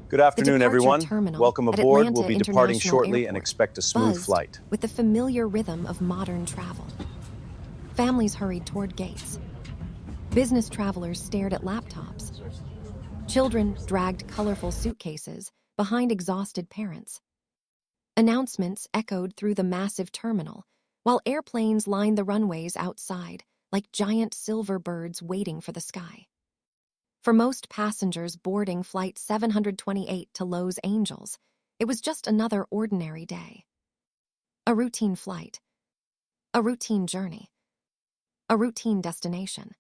Good The afternoon, departure everyone. terminal Welcome at aboard. We'll Atlanta be departing International shortly and Airport expect a smooth buzzed flight. with the familiar rhythm of modern travel. Families hurried toward gates. Business travelers stared at laptops. Children dragged colorful suitcases behind exhausted parents. Announcements echoed through the massive terminal, while airplanes lined the runways outside like giant silver birds waiting for the sky. For most passengers boarding Flight 728 to Los Angeles, it was just another ordinary day. A routine flight. A routine journey. A routine destination.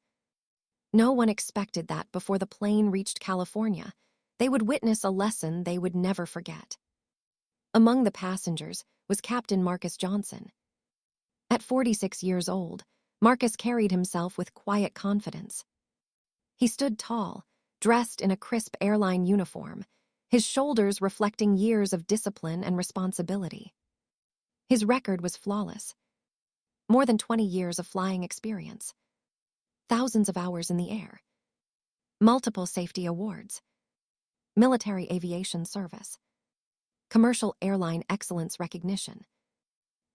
No one expected that before the plane reached California, they would witness a lesson they would never forget. Among the passengers was Captain Marcus Johnson. At 46 years old, Marcus carried himself with quiet confidence. He stood tall, dressed in a crisp airline uniform, his shoulders reflecting years of discipline and responsibility. His record was flawless. More than 20 years of flying experience. Thousands of hours in the air. Multiple safety awards. Military aviation service. Commercial airline excellence recognition.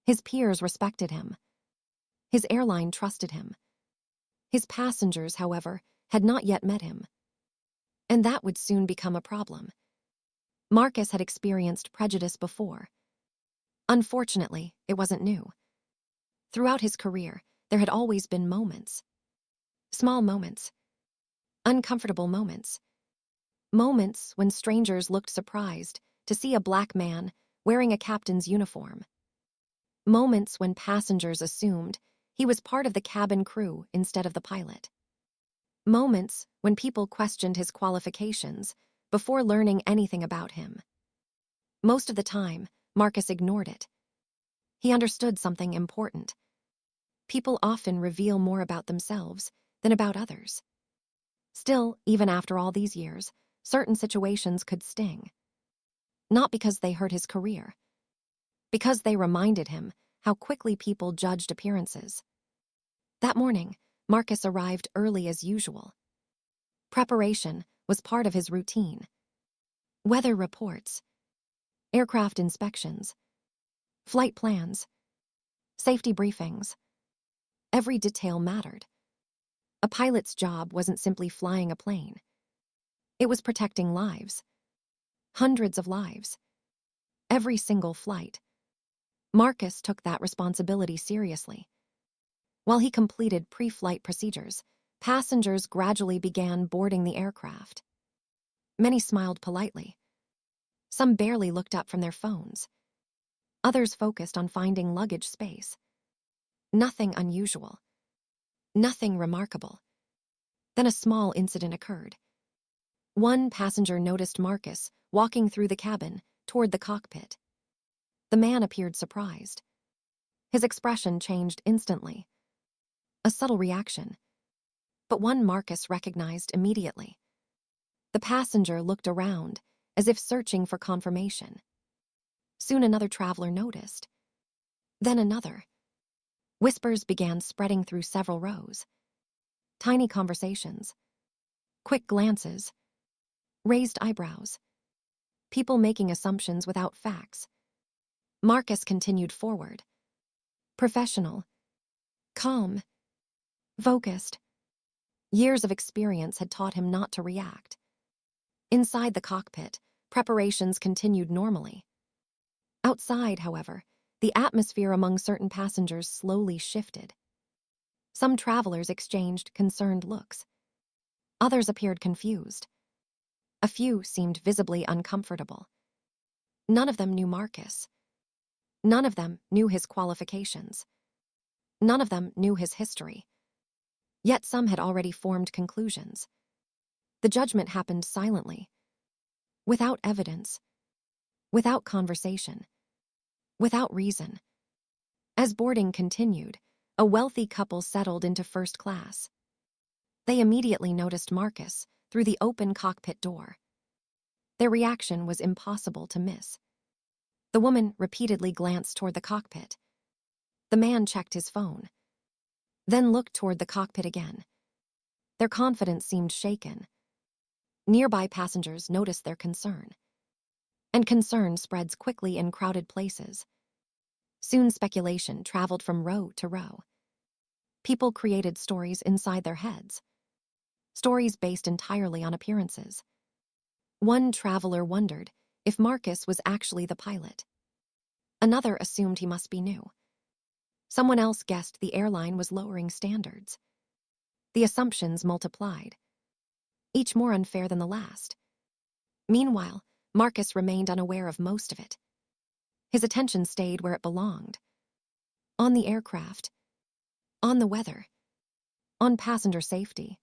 His peers respected him. His airline trusted him. His passengers, however, had not yet met him. And that would soon become a problem. Marcus had experienced prejudice before. Unfortunately, it wasn't new. Throughout his career, there had always been moments. Small moments. Uncomfortable moments. Moments when strangers looked surprised to see a black man wearing a captain's uniform. Moments when passengers assumed he was part of the cabin crew instead of the pilot. Moments when people questioned his qualifications before learning anything about him. Most of the time, Marcus ignored it. He understood something important. People often reveal more about themselves than about others. Still, even after all these years, certain situations could sting. Not because they hurt his career, because they reminded him how quickly people judged appearances. That morning, Marcus arrived early as usual. Preparation was part of his routine. Weather reports, aircraft inspections, flight plans, safety briefings. Every detail mattered. A pilot's job wasn't simply flying a plane. It was protecting lives. Hundreds of lives. Every single flight. Marcus took that responsibility seriously. While he completed pre-flight procedures, passengers gradually began boarding the aircraft. Many smiled politely. Some barely looked up from their phones. Others focused on finding luggage space. Nothing unusual. Nothing remarkable. Then a small incident occurred. One passenger noticed Marcus walking through the cabin toward the cockpit. The man appeared surprised. His expression changed instantly. A subtle reaction, but one Marcus recognized immediately. The passenger looked around, as if searching for confirmation. Soon another traveler noticed. Then another. Whispers began spreading through several rows. Tiny conversations. Quick glances. Raised eyebrows. People making assumptions without facts. Marcus continued forward. Professional. Calm. Focused. Years of experience had taught him not to react. Inside the cockpit, preparations continued normally. Outside, however, the atmosphere among certain passengers slowly shifted. Some travelers exchanged concerned looks. Others appeared confused. A few seemed visibly uncomfortable. None of them knew Marcus. None of them knew his qualifications. None of them knew his history. Yet some had already formed conclusions. The judgment happened silently, without evidence, without conversation, without reason. As boarding continued, a wealthy couple settled into first class. They immediately noticed Marcus through the open cockpit door. Their reaction was impossible to miss. The woman repeatedly glanced toward the cockpit. The man checked his phone, then looked toward the cockpit again. Their confidence seemed shaken. Nearby passengers noticed their concern. And concern spreads quickly in crowded places. Soon speculation traveled from row to row. People created stories inside their heads, stories based entirely on appearances. One traveler wondered if Marcus was actually the pilot. Another assumed he must be new. Someone else guessed the airline was lowering standards. The assumptions multiplied, each more unfair than the last. Meanwhile, Marcus remained unaware of most of it. His attention stayed where it belonged. On the aircraft, on the weather, on passenger safety,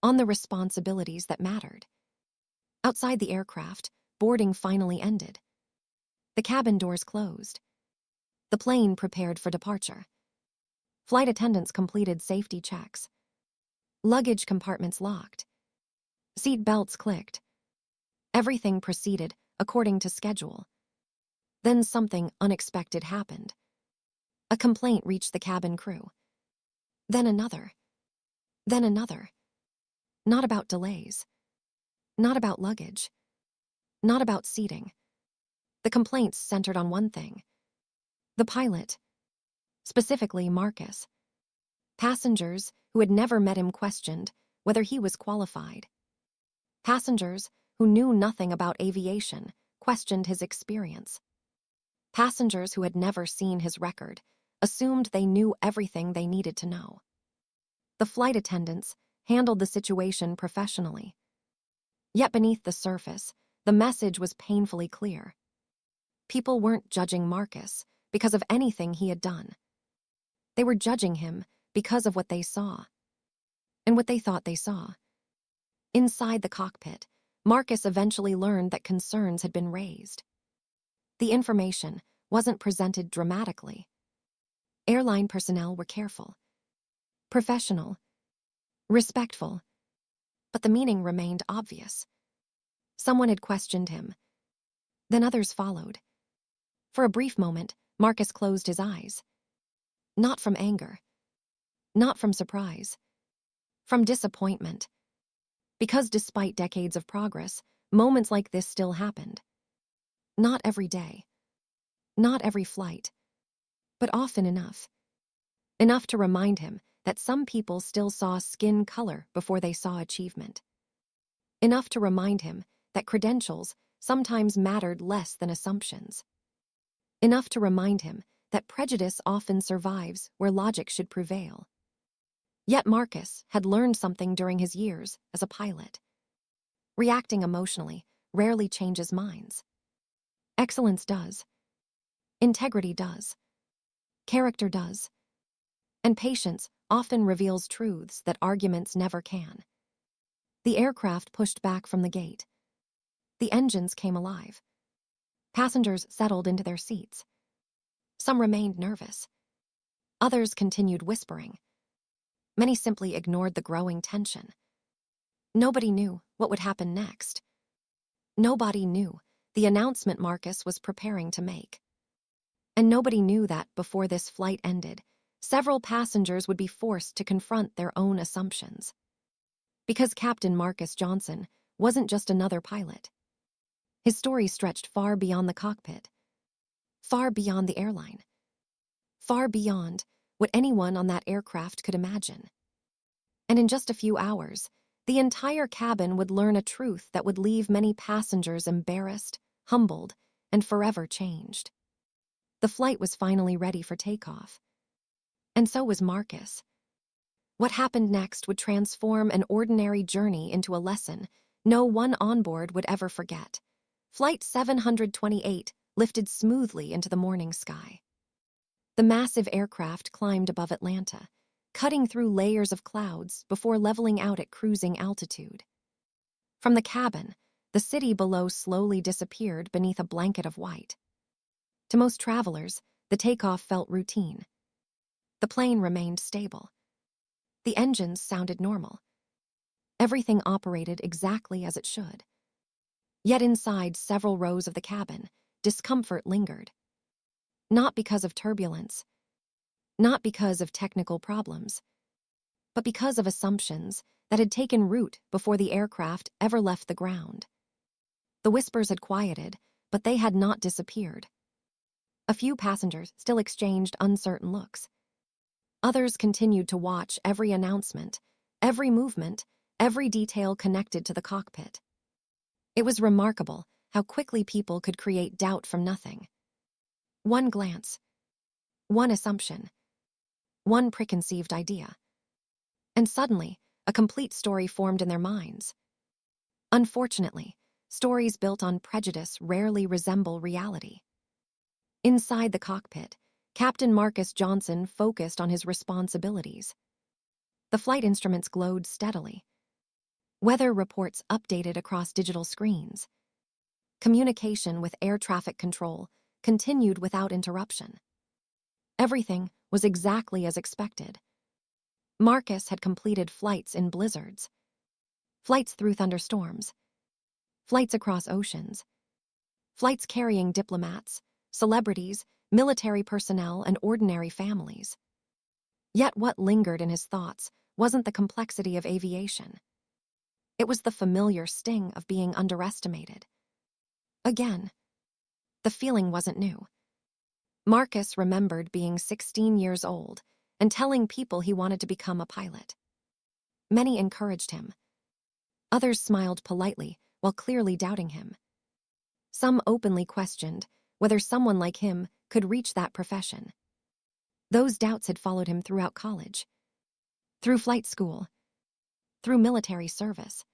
on the responsibilities that mattered. Outside the aircraft, boarding finally ended. The cabin doors closed. The plane prepared for departure. Flight attendants completed safety checks. Luggage compartments locked. Seat belts clicked. Everything proceeded according to schedule. Then something unexpected happened. A complaint reached the cabin crew. Then another. Then another. Not about delays. Not about luggage. Not about seating. The complaints centered on one thing: the pilot, specifically Marcus. Passengers who had never met him questioned whether he was qualified. Passengers who knew nothing about aviation questioned his experience. Passengers who had never seen his record assumed they knew everything they needed to know. The flight attendants handled the situation professionally. Yet beneath the surface, the message was painfully clear. People weren't judging Marcus because of anything he had done. They were judging him because of what they saw, and what they thought they saw. Inside the cockpit, Marcus eventually learned that concerns had been raised. The information wasn't presented dramatically. Airline personnel were careful, professional, respectful, but the meaning remained obvious. Someone had questioned him. Then others followed. For a brief moment, Marcus closed his eyes. Not from anger, not from surprise, from disappointment. Because despite decades of progress, moments like this still happened. Not every day, not every flight, but often enough. Enough to remind him that some people still saw skin color before they saw achievement. Enough to remind him that credentials sometimes mattered less than assumptions. Enough to remind him that prejudice often survives where logic should prevail. Yet Marcus had learned something during his years as a pilot. Reacting emotionally rarely changes minds. Excellence does. Integrity does. Character does. And patience often reveals truths that arguments never can. The aircraft pushed back from the gate. The engines came alive. Passengers settled into their seats. Some remained nervous. Others continued whispering. Many simply ignored the growing tension. Nobody knew what would happen next. Nobody knew the announcement Marcus was preparing to make. And nobody knew that before this flight ended, several passengers would be forced to confront their own assumptions. Because Captain Marcus Johnson wasn't just another pilot. His story stretched far beyond the cockpit, far beyond the airline, far beyond what anyone on that aircraft could imagine. And in just a few hours, the entire cabin would learn a truth that would leave many passengers embarrassed, humbled, and forever changed. The flight was finally ready for takeoff. And so was Marcus. What happened next would transform an ordinary journey into a lesson no one on board would ever forget. Flight 728 lifted smoothly into the morning sky. The massive aircraft climbed above Atlanta, cutting through layers of clouds before leveling out at cruising altitude. From the cabin, the city below slowly disappeared beneath a blanket of white. To most travelers, the takeoff felt routine. The plane remained stable. The engines sounded normal. Everything operated exactly as it should. Yet inside several rows of the cabin, discomfort lingered. Not because of turbulence, not because of technical problems, but because of assumptions that had taken root before the aircraft ever left the ground. The whispers had quieted, but they had not disappeared. A few passengers still exchanged uncertain looks. Others continued to watch every announcement, every movement, every detail connected to the cockpit. It was remarkable how quickly people could create doubt from nothing. One glance, one assumption, one preconceived idea. And suddenly, a complete story formed in their minds. Unfortunately, stories built on prejudice rarely resemble reality. Inside the cockpit, Captain Marcus Johnson focused on his responsibilities. The flight instruments glowed steadily. Weather reports updated across digital screens. Communication with air traffic control continued without interruption. Everything was exactly as expected. Marcus had completed flights in blizzards, flights through thunderstorms, flights across oceans, flights carrying diplomats, celebrities, military personnel, and ordinary families. Yet what lingered in his thoughts wasn't the complexity of aviation. It was the familiar sting of being underestimated. Again, the feeling wasn't new. Marcus remembered being 16 years old and telling people he wanted to become a pilot. Many encouraged him. Others smiled politely while clearly doubting him. Some openly questioned whether someone like him could reach that profession. Those doubts had followed him throughout college, through flight school, through military service,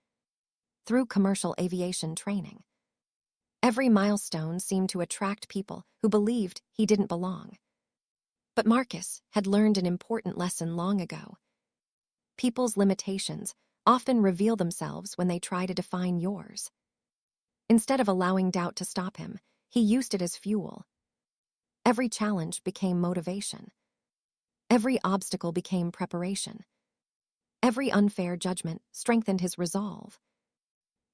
through commercial aviation training. Every milestone seemed to attract people who believed he didn't belong. But Marcus had learned an important lesson long ago. People's limitations often reveal themselves when they try to define yours. Instead of allowing doubt to stop him, he used it as fuel. Every challenge became motivation. Every obstacle became preparation. Every unfair judgment strengthened his resolve.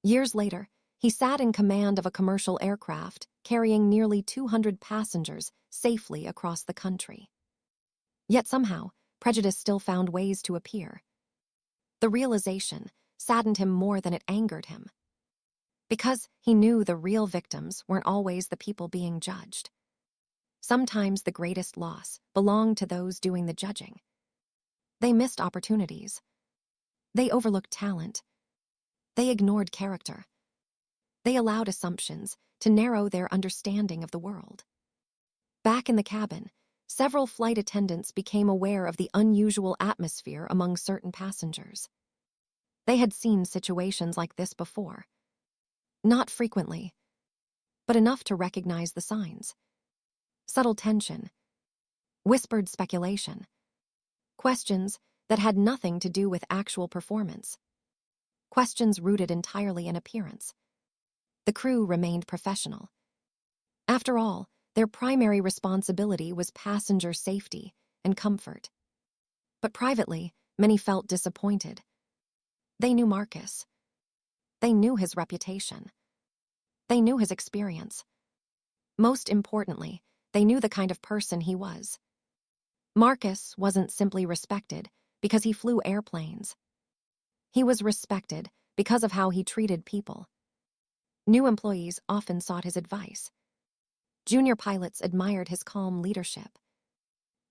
Years later, he sat in command of a commercial aircraft carrying nearly 200 passengers safely across the country. Yet somehow, prejudice still found ways to appear. The realization saddened him more than it angered him. Because he knew the real victims weren't always the people being judged. Sometimes the greatest loss belonged to those doing the judging. They missed opportunities. They overlooked talent. They ignored character. They allowed assumptions to narrow their understanding of the world. Back in the cabin, several flight attendants became aware of the unusual atmosphere among certain passengers. They had seen situations like this before. Not frequently, but enough to recognize the signs. Subtle tension, whispered speculation, questions that had nothing to do with actual performance. Questions rooted entirely in appearance. The crew remained professional. After all, their primary responsibility was passenger safety and comfort. But privately, many felt disappointed. They knew Marcus. They knew his reputation. They knew his experience. Most importantly, they knew the kind of person he was. Marcus wasn't simply respected because he flew airplanes. He was respected because of how he treated people. New employees often sought his advice. Junior pilots admired his calm leadership.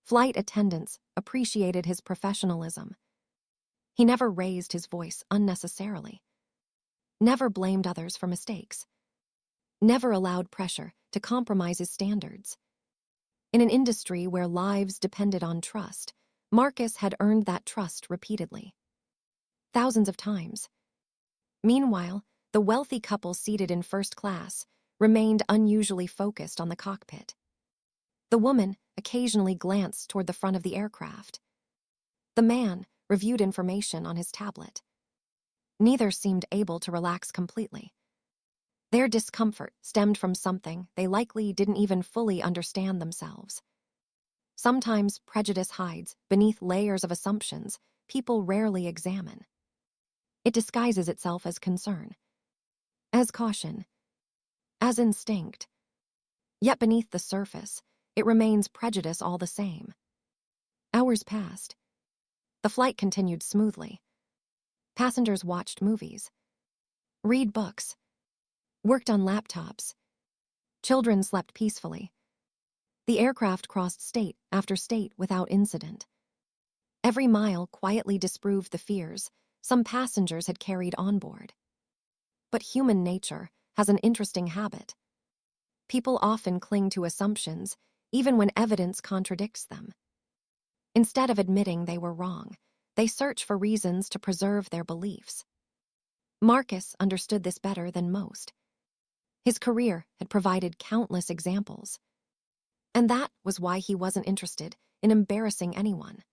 Flight attendants appreciated his professionalism. He never raised his voice unnecessarily. Never blamed others for mistakes. Never allowed pressure to compromise his standards. In an industry where lives depended on trust, Marcus had earned that trust repeatedly. Thousands of times. Meanwhile, the wealthy couple seated in first class remained unusually focused on the cockpit. The woman occasionally glanced toward the front of the aircraft. The man reviewed information on his tablet. Neither seemed able to relax completely. Their discomfort stemmed from something they likely didn't even fully understand themselves. Sometimes prejudice hides beneath layers of assumptions people rarely examine. It disguises itself as concern, as caution, as instinct. Yet beneath the surface, it remains prejudice all the same. Hours passed. The flight continued smoothly. Passengers watched movies, read books, worked on laptops. Children slept peacefully. The aircraft crossed state after state without incident. Every mile quietly disproved the fears some passengers had carried on board. But human nature has an interesting habit. People often cling to assumptions, even when evidence contradicts them. Instead of admitting they were wrong, they search for reasons to preserve their beliefs. Marcus understood this better than most. His career had provided countless examples. And that was why he wasn't interested in embarrassing anyone.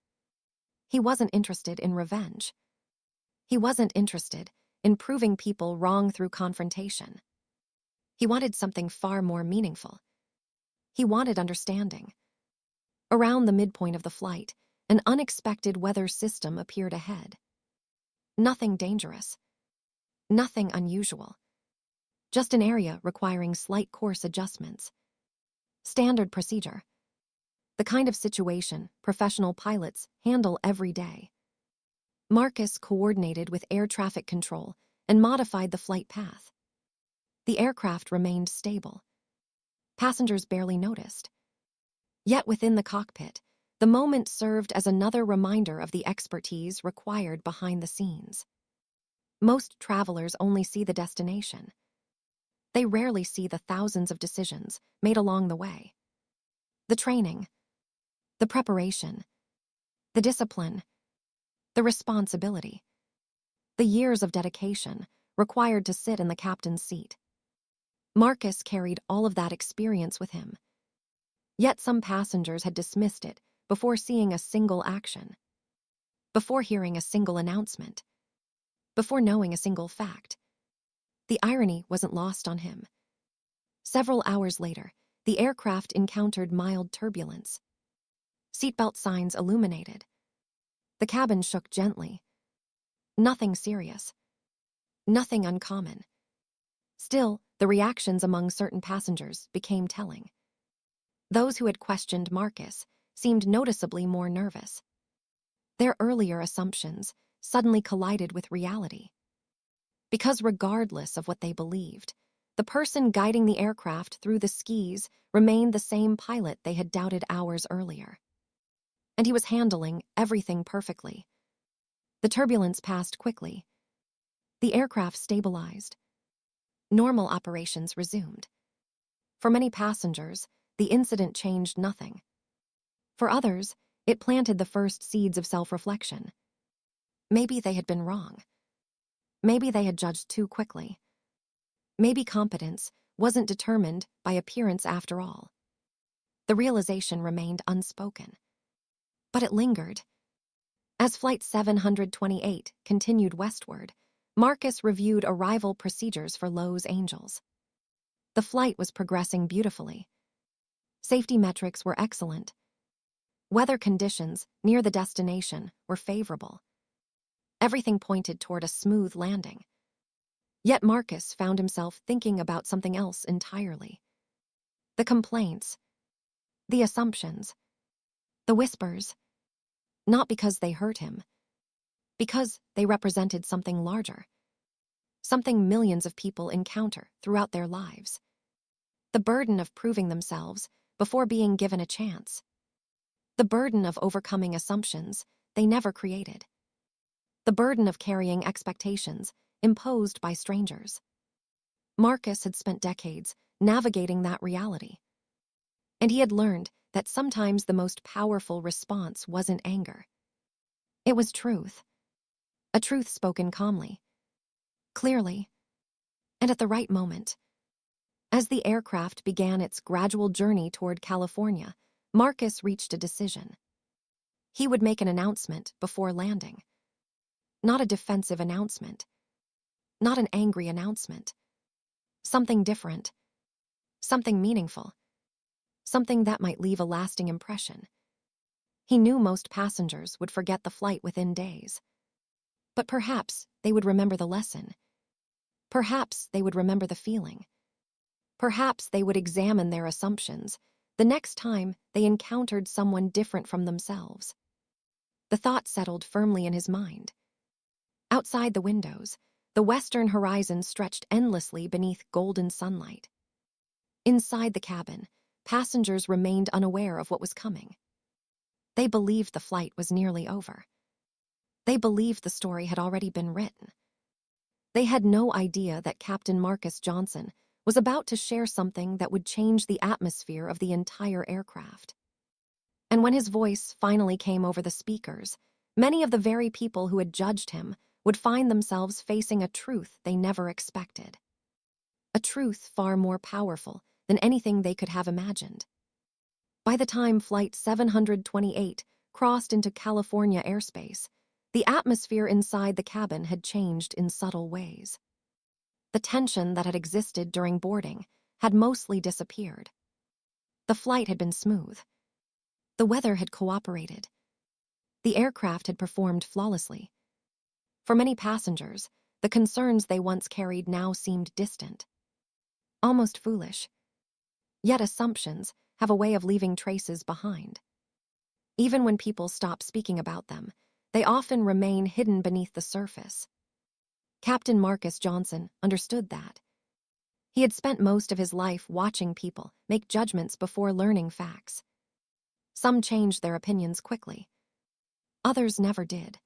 He wasn't interested in revenge. He wasn't interested in proving people wrong through confrontation. He wanted something far more meaningful. He wanted understanding. Around the midpoint of the flight, an unexpected weather system appeared ahead. Nothing dangerous. Nothing unusual. Just an area requiring slight course adjustments. Standard procedure. The kind of situation professional pilots handle every day. Marcus coordinated with air traffic control and modified the flight path. The aircraft remained stable. Passengers barely noticed. Yet within the cockpit, the moment served as another reminder of the expertise required behind the scenes. Most travelers only see the destination. They rarely see the thousands of decisions made along the way. The training, the preparation, the discipline, the responsibility, the years of dedication required to sit in the captain's seat. Marcus carried all of that experience with him. Yet some passengers had dismissed it before seeing a single action, before hearing a single announcement, before knowing a single fact. The irony wasn't lost on him. Several hours later, the aircraft encountered mild turbulence. Seatbelt signs illuminated. The cabin shook gently. Nothing serious. Nothing uncommon. Still, the reactions among certain passengers became telling. Those who had questioned Marcus seemed noticeably more nervous. Their earlier assumptions suddenly collided with reality. Because regardless of what they believed, the person guiding the aircraft through the skis remained the same pilot they had doubted hours earlier. And he was handling everything perfectly. The turbulence passed quickly. The aircraft stabilized. Normal operations resumed. For many passengers, the incident changed nothing. For others, it planted the first seeds of self-reflection. Maybe they had been wrong. Maybe they had judged too quickly. Maybe competence wasn't determined by appearance after all. The realization remained unspoken. But it lingered. As Flight 728 continued westward, Marcus reviewed arrival procedures for Los Angeles. The flight was progressing beautifully. Safety metrics were excellent. Weather conditions near the destination were favorable. Everything pointed toward a smooth landing. Yet Marcus found himself thinking about something else entirely. The complaints, the assumptions, the whispers. Not because they hurt him, because they represented something larger. Something millions of people encounter throughout their lives. The burden of proving themselves before being given a chance. The burden of overcoming assumptions they never created. The burden of carrying expectations imposed by strangers. Marcus had spent decades navigating that reality. And he had learned that sometimes the most powerful response wasn't anger. It was truth. A truth spoken calmly, clearly, and at the right moment. As the aircraft began its gradual journey toward California, Marcus reached a decision. He would make an announcement before landing. Not a defensive announcement. Not an angry announcement. Something different. Something meaningful. Something that might leave a lasting impression. He knew most passengers would forget the flight within days. But perhaps they would remember the lesson. Perhaps they would remember the feeling. Perhaps they would examine their assumptions the next time they encountered someone different from themselves. The thought settled firmly in his mind. Outside the windows, The western horizon stretched endlessly beneath golden sunlight. Inside the cabin, passengers remained unaware of what was coming. They believed the flight was nearly over. They believed the story had already been written. They had no idea that Captain Marcus Johnson was about to share something that would change the atmosphere of the entire aircraft. And when his voice finally came over the speakers, many of the very people who had judged him would find themselves facing a truth they never expected. A truth far more powerful than anything they could have imagined. By the time Flight 728 crossed into California airspace, the atmosphere inside the cabin had changed in subtle ways. The tension that had existed during boarding had mostly disappeared. The flight had been smooth. The weather had cooperated. The aircraft had performed flawlessly. For many passengers, the concerns they once carried now seemed distant. Almost foolish. Yet assumptions have a way of leaving traces behind. Even when people stop speaking about them, they often remain hidden beneath the surface. Captain Marcus Johnson understood that. He had spent most of his life watching people make judgments before learning facts. Some changed their opinions quickly. Others never did.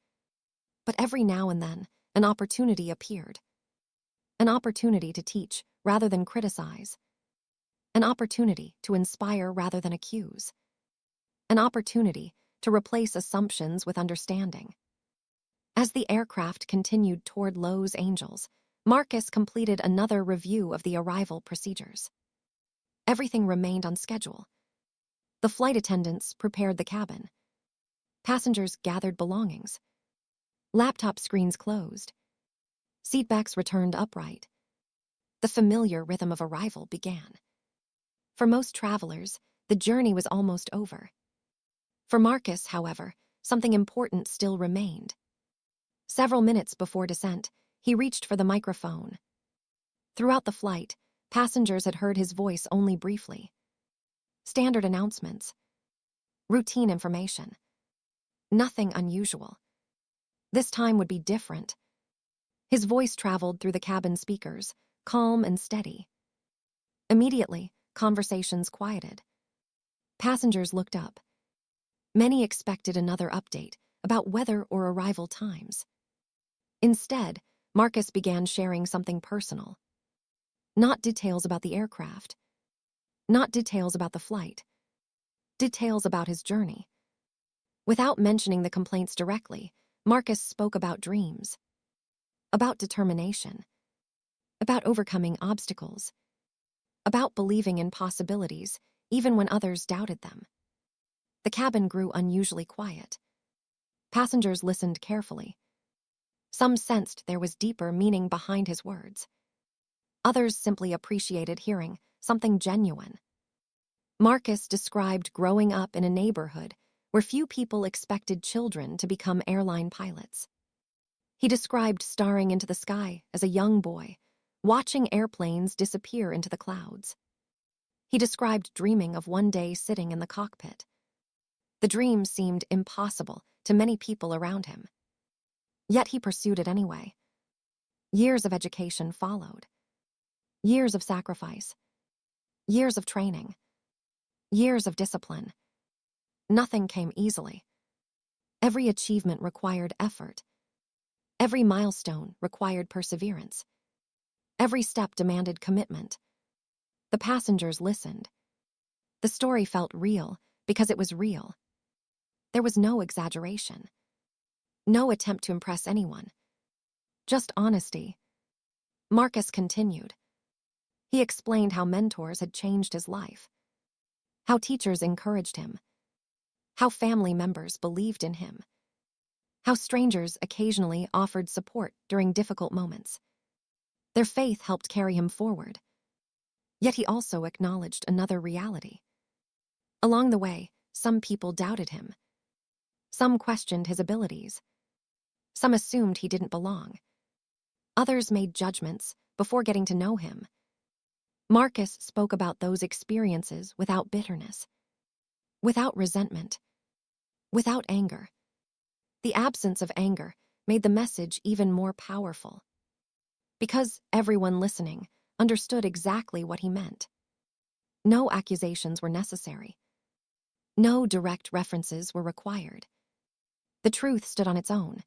But every now and then, an opportunity appeared. An opportunity to teach rather than criticize. An opportunity to inspire rather than accuse. An opportunity to replace assumptions with understanding. As the aircraft continued toward Los Angeles, Marcus completed another review of the arrival procedures. Everything remained on schedule. The flight attendants prepared the cabin. Passengers gathered belongings. Laptop screens closed. Seatbacks returned upright. The familiar rhythm of arrival began. For most travelers, the journey was almost over. For Marcus, however, something important still remained. Several minutes before descent, he reached for the microphone. Throughout the flight, passengers had heard his voice only briefly. Standard announcements. Routine information. Nothing unusual. This time would be different. His voice traveled through the cabin speakers, calm and steady. Immediately, conversations quieted. Passengers looked up. Many expected another update about weather or arrival times. Instead, Marcus began sharing something personal. Not details about the aircraft. Not details about the flight. Details about his journey. Without mentioning the complaints directly, Marcus spoke about dreams. About determination. About overcoming obstacles. About believing in possibilities, even when others doubted them. The cabin grew unusually quiet. Passengers listened carefully. Some sensed there was deeper meaning behind his words. Others simply appreciated hearing something genuine. Marcus described growing up in a neighborhood where few people expected children to become airline pilots. He described staring into the sky as a young boy, watching airplanes disappear into the clouds. He described dreaming of one day sitting in the cockpit. The dream seemed impossible to many people around him. Yet he pursued it anyway. Years of education followed. Years of sacrifice. Years of training. Years of discipline. Nothing came easily. Every achievement required effort. Every milestone required perseverance. Every step demanded commitment. The passengers listened. The story felt real because it was real. There was no exaggeration. No attempt to impress anyone. Just honesty. Marcus continued. He explained how mentors had changed his life. How teachers encouraged him. How family members believed in him. How strangers occasionally offered support during difficult moments. Their faith helped carry him forward. Yet he also acknowledged another reality. Along the way, some people doubted him. Some questioned his abilities. Some assumed he didn't belong. Others made judgments before getting to know him. Marcus spoke about those experiences without bitterness, without resentment, without anger. The absence of anger made the message even more powerful. because everyone listening understood exactly what he meant. No accusations were necessary. No direct references were required. The truth stood on its own.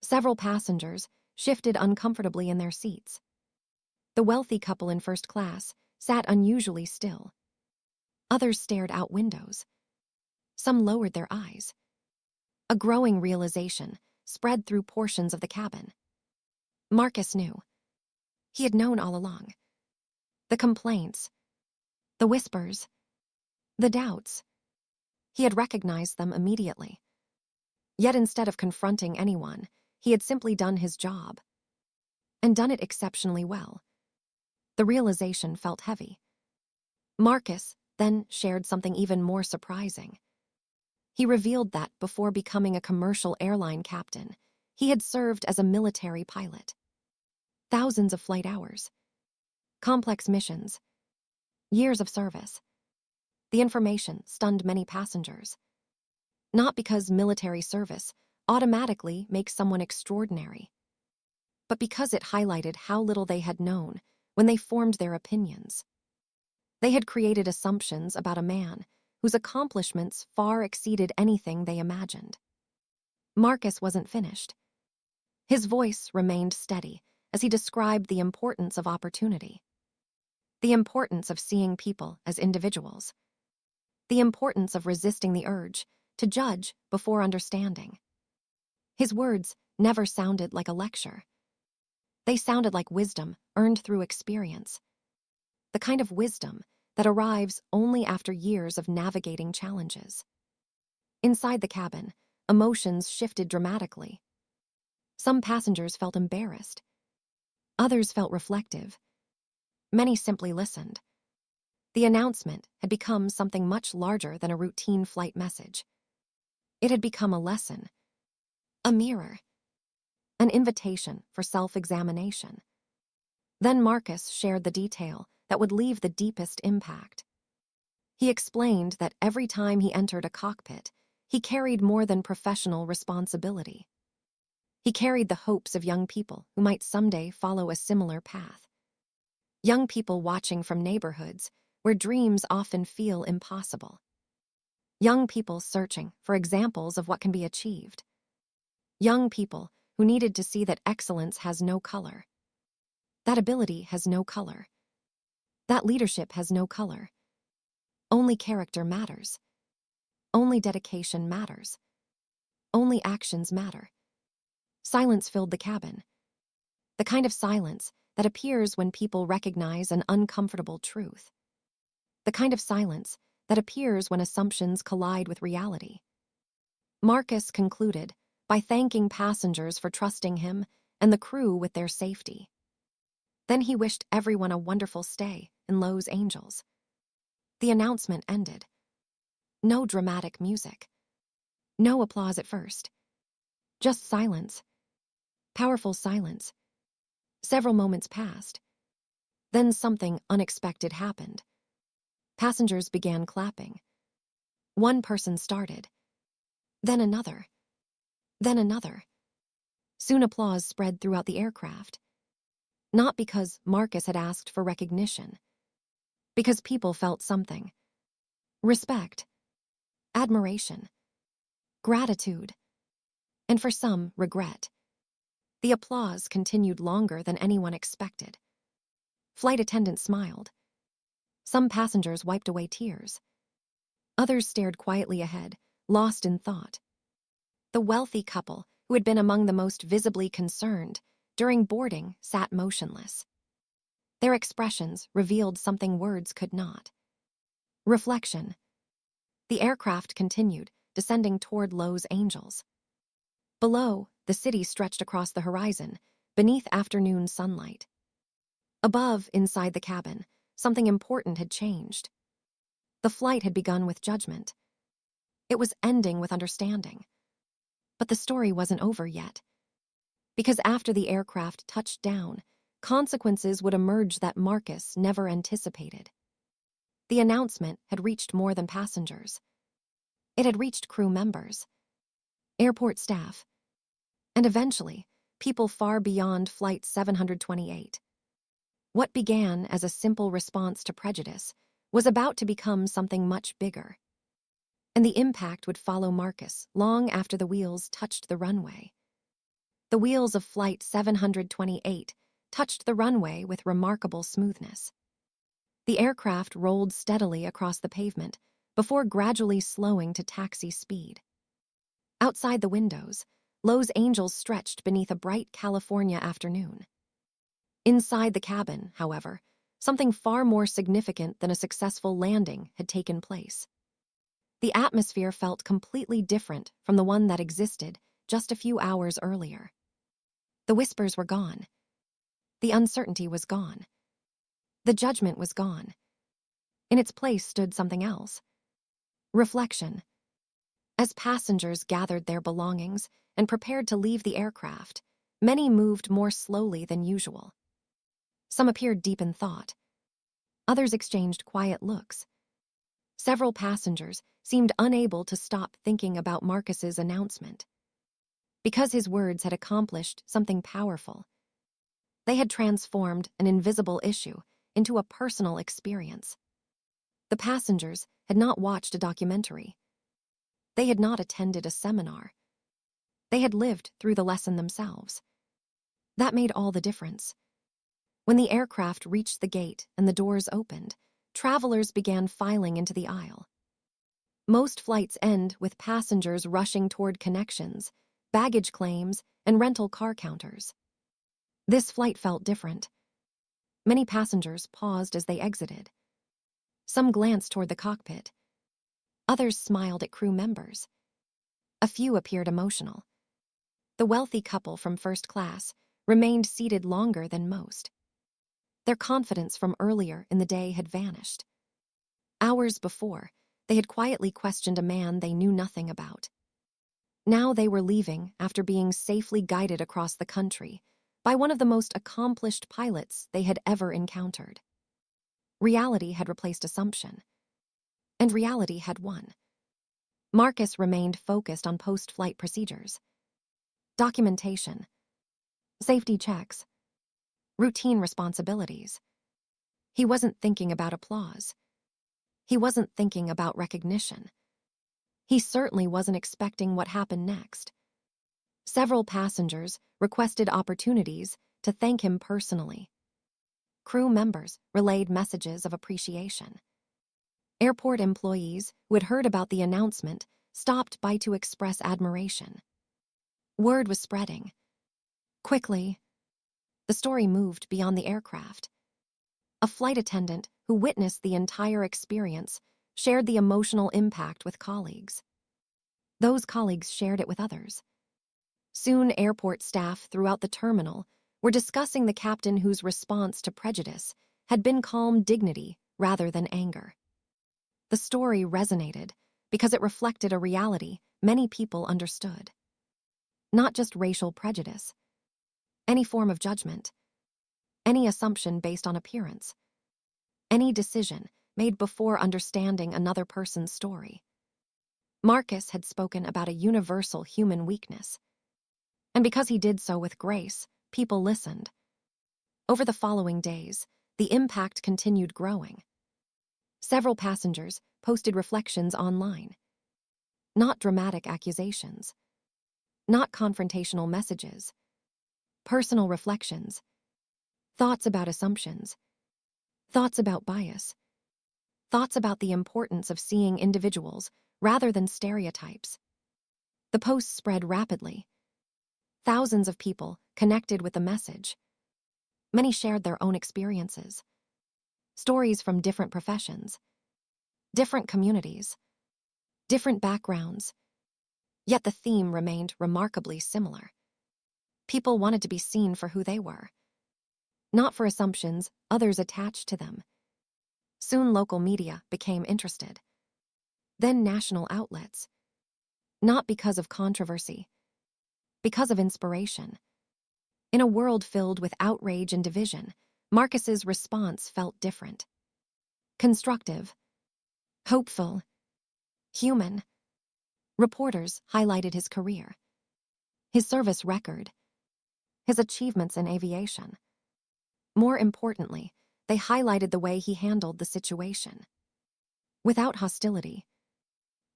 Several passengers shifted uncomfortably in their seats. The wealthy couple in first class sat unusually still. Others stared out windows. Some lowered their eyes. A growing realization spread through portions of the cabin. Marcus knew. He had known all along. The complaints, the whispers, the doubts. He had recognized them immediately. Yet instead of confronting anyone, he had simply done his job. And done it exceptionally well. The realization felt heavy. Marcus then shared something even more surprising. He revealed that before becoming a commercial airline captain, he had served as a military pilot. Thousands of flight hours. Complex missions. Years of service. The information stunned many passengers. Not because military service automatically makes someone extraordinary, but because it highlighted how little they had known when they formed their opinions. They had created assumptions about a man whose accomplishments far exceeded anything they imagined. Marcus wasn't finished. His voice remained steady as he described the importance of opportunity. The importance of seeing people as individuals. The importance of resisting the urge to judge before understanding. His words never sounded like a lecture. They sounded like wisdom earned through experience. The kind of wisdom that arrives only after years of navigating challenges. Inside the cabin, emotions shifted dramatically. Some passengers felt embarrassed. Others felt reflective. Many simply listened. The announcement had become something much larger than a routine flight message. It had become a lesson, a mirror, an invitation for self-examination. Then Marcus shared the detail that would leave the deepest impact. He explained that every time he entered a cockpit, he carried more than professional responsibility. He carried the hopes of young people who might someday follow a similar path. Young people watching from neighborhoods where dreams often feel impossible. Young people searching for examples of what can be achieved. Young people who needed to see that excellence has no color. That ability has no color. That leadership has no color. Only character matters. Only dedication matters. Only actions matter. Silence filled the cabin. The kind of silence that appears when people recognize an uncomfortable truth. The kind of silence that appears when assumptions collide with reality. Marcus concluded by thanking passengers for trusting him and the crew with their safety. Then he wished everyone a wonderful stay in Los Angeles. The announcement ended. No dramatic music. No applause at first. Just silence. Powerful silence. Several moments passed. Then something unexpected happened. Passengers began clapping. One person started. Then another. Then another. Soon applause spread throughout the aircraft. Not because Marcus had asked for recognition. Because people felt something. Respect. Admiration. Gratitude. And for some, regret. The applause continued longer than anyone expected. Flight attendants smiled. Some passengers wiped away tears. Others stared quietly ahead, lost in thought. The wealthy couple, who had been among the most visibly concerned during boarding, sat motionless. Their expressions revealed something words could not. Reflection. The aircraft continued, descending toward Los Angeles. Below, the city stretched across the horizon, beneath afternoon sunlight. Above, inside the cabin, something important had changed. The flight had begun with judgment. It was ending with understanding. But the story wasn't over yet. Because after the aircraft touched down, consequences would emerge that Marcus never anticipated. The announcement had reached more than passengers. It had reached crew members, airport staff, and eventually, people far beyond Flight 728. What began as a simple response to prejudice was about to become something much bigger. And the impact would follow Marcus long after the wheels touched the runway. The wheels of Flight 728 touched the runway with remarkable smoothness. The aircraft rolled steadily across the pavement before gradually slowing to taxi speed. Outside the windows, Los Angeles stretched beneath a bright California afternoon. Inside the cabin, however, something far more significant than a successful landing had taken place. The atmosphere felt completely different from the one that existed just a few hours earlier. The whispers were gone. The uncertainty was gone. The judgment was gone. In its place stood something else. Reflection. As passengers gathered their belongings and prepared to leave the aircraft, many moved more slowly than usual. Some appeared deep in thought. Others exchanged quiet looks. Several passengers seemed unable to stop thinking about Marcus's announcement. Because his words had accomplished something powerful. They had transformed an invisible issue into a personal experience. The passengers had not watched a documentary. They had not attended a seminar. They had lived through the lesson themselves. That made all the difference. When the aircraft reached the gate and the doors opened, travelers began filing into the aisle. Most flights end with passengers rushing toward connections, baggage claims, and rental car counters. This flight felt different. Many passengers paused as they exited. Some glanced toward the cockpit. Others smiled at crew members. A few appeared emotional. The wealthy couple from first class remained seated longer than most. Their confidence from earlier in the day had vanished. Hours before, they had quietly questioned a man they knew nothing about. Now they were leaving after being safely guided across the country by one of the most accomplished pilots they had ever encountered. Reality had replaced assumption, and reality had won. Marcus remained focused on post-flight procedures, documentation, safety checks, routine responsibilities. He wasn't thinking about applause. He wasn't thinking about recognition. He certainly wasn't expecting what happened next. Several passengers requested opportunities to thank him personally. Crew members relayed messages of appreciation. Airport employees who had heard about the announcement stopped by to express admiration. Word was spreading. Quickly, the story moved beyond the aircraft. A flight attendant who witnessed the entire experience shared the emotional impact with colleagues. Those colleagues shared it with others. Soon, airport staff throughout the terminal were discussing the captain whose response to prejudice had been calm dignity rather than anger. The story resonated because it reflected a reality many people understood. Not just racial prejudice, any form of judgment, any assumption based on appearance, any decision made before understanding another person's story. Marcus had spoken about a universal human weakness. And because he did so with grace, people listened. Over the following days, the impact continued growing. Several passengers posted reflections online. Not dramatic accusations. Not confrontational messages. Personal reflections. Thoughts about assumptions. Thoughts about bias. Thoughts about the importance of seeing individuals rather than stereotypes. The posts spread rapidly. Thousands of people connected with the message. Many shared their own experiences. Stories from different professions, different communities, different backgrounds. Yet the theme remained remarkably similar. People wanted to be seen for who they were, not for assumptions others attached to them. Soon local media became interested. Then national outlets. Not because of controversy, because of inspiration. In a world filled with outrage and division, Marcus's response felt different. Constructive, hopeful, human. Reporters highlighted his career, his service record, his achievements in aviation. More importantly, they highlighted the way he handled the situation. Without hostility,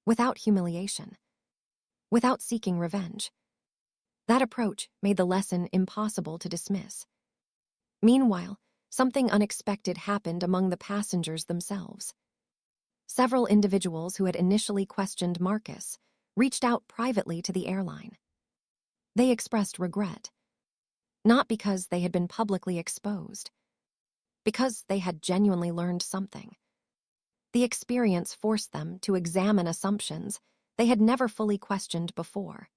without humiliation, without seeking revenge. That approach made the lesson impossible to dismiss. Meanwhile, something unexpected happened among the passengers themselves. Several individuals who had initially questioned Marcus reached out privately to the airline. They expressed regret, not because they had been publicly exposed, because they had genuinely learned something. The experience forced them to examine assumptions they had never fully questioned before.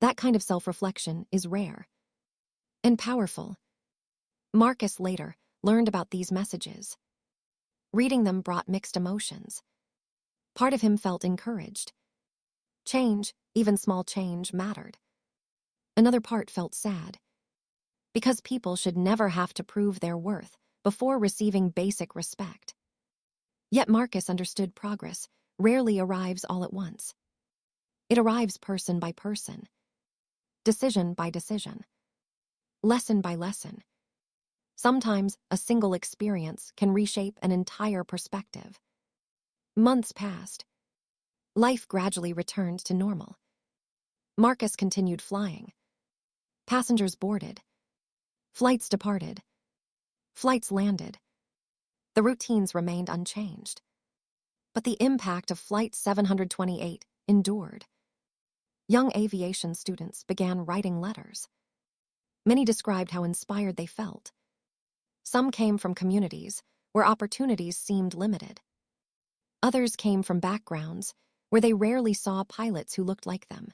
That kind of self-reflection is rare and powerful. Marcus later learned about these messages. Reading them brought mixed emotions. Part of him felt encouraged. Change, even small change, mattered. Another part felt sad, because people should never have to prove their worth before receiving basic respect. Yet Marcus understood progress rarely arrives all at once. It arrives person by person, decision by decision, lesson by lesson. Sometimes a single experience can reshape an entire perspective. Months passed. Life gradually returned to normal. Marcus continued flying. Passengers boarded. Flights departed. Flights landed. The routines remained unchanged. But the impact of Flight 728 endured. Young aviation students began writing letters. Many described how inspired they felt. Some came from communities where opportunities seemed limited. Others came from backgrounds where they rarely saw pilots who looked like them.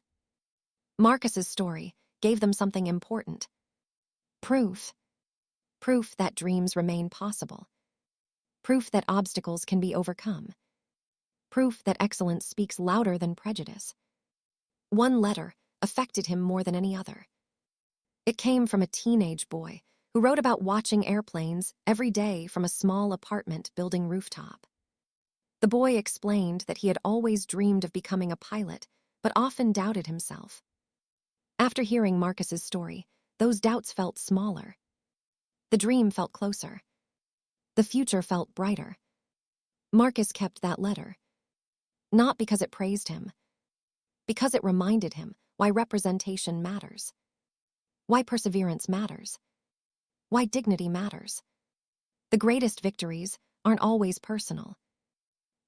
Marcus's story gave them something important. Proof. Proof that dreams remain possible. Proof that obstacles can be overcome. Proof that excellence speaks louder than prejudice. One letter affected him more than any other. It came from a teenage boy who wrote about watching airplanes every day from a small apartment building rooftop. The boy explained that he had always dreamed of becoming a pilot, but often doubted himself. After hearing Marcus's story, those doubts felt smaller. The dream felt closer. The future felt brighter. Marcus kept that letter, not because it praised him, because it reminded him why representation matters, why perseverance matters, why dignity matters. The greatest victories aren't always personal.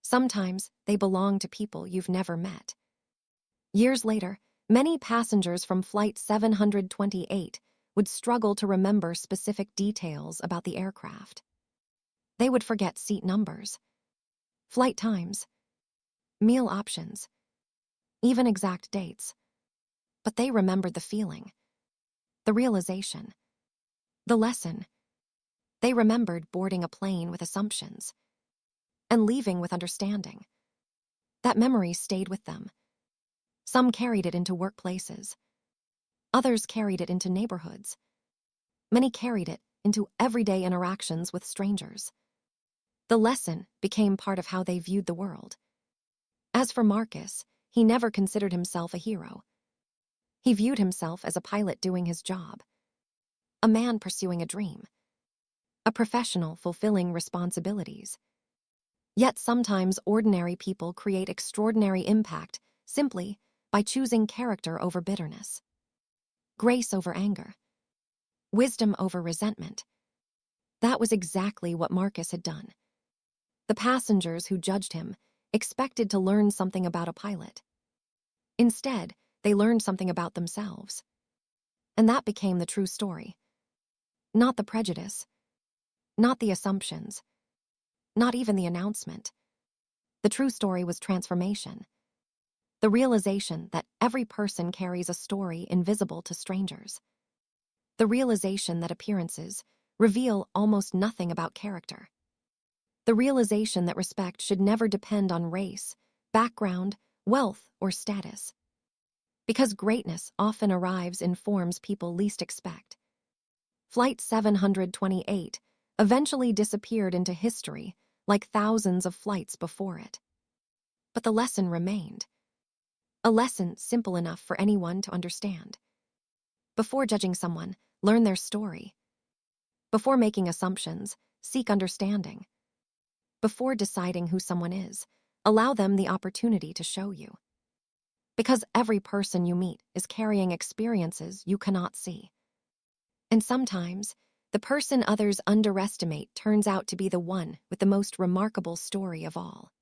Sometimes they belong to people you've never met. Years later, many passengers from Flight 728 would struggle to remember specific details about the aircraft. They would forget seat numbers, flight times, meal options, even exact dates. But they remembered the feeling, the realization, the lesson. They remembered boarding a plane with assumptions and leaving with understanding. That memory stayed with them. Some carried it into workplaces. Others carried it into neighborhoods. Many carried it into everyday interactions with strangers. The lesson became part of how they viewed the world. As for Marcus, he never considered himself a hero. He viewed himself as a pilot doing his job, a man pursuing a dream, a professional fulfilling responsibilities. Yet sometimes ordinary people create extraordinary impact simply by choosing character over bitterness, grace over anger, wisdom over resentment. That was exactly what Marcus had done. The passengers who judged him expected to learn something about a pilot. Instead, they learned something about themselves. And that became the true story. Not the prejudice, not the assumptions, not even the announcement. The true story was transformation. The realization that every person carries a story invisible to strangers. The realization that appearances reveal almost nothing about character. The realization that respect should never depend on race, background, wealth, or status. Because greatness often arrives in forms people least expect. Flight 728 eventually disappeared into history like thousands of flights before it. But the lesson remained. A lesson simple enough for anyone to understand. Before judging someone, learn their story. Before making assumptions, seek understanding. Before deciding who someone is, allow them the opportunity to show you. Because every person you meet is carrying experiences you cannot see. And sometimes, the person others underestimate turns out to be the one with the most remarkable story of all.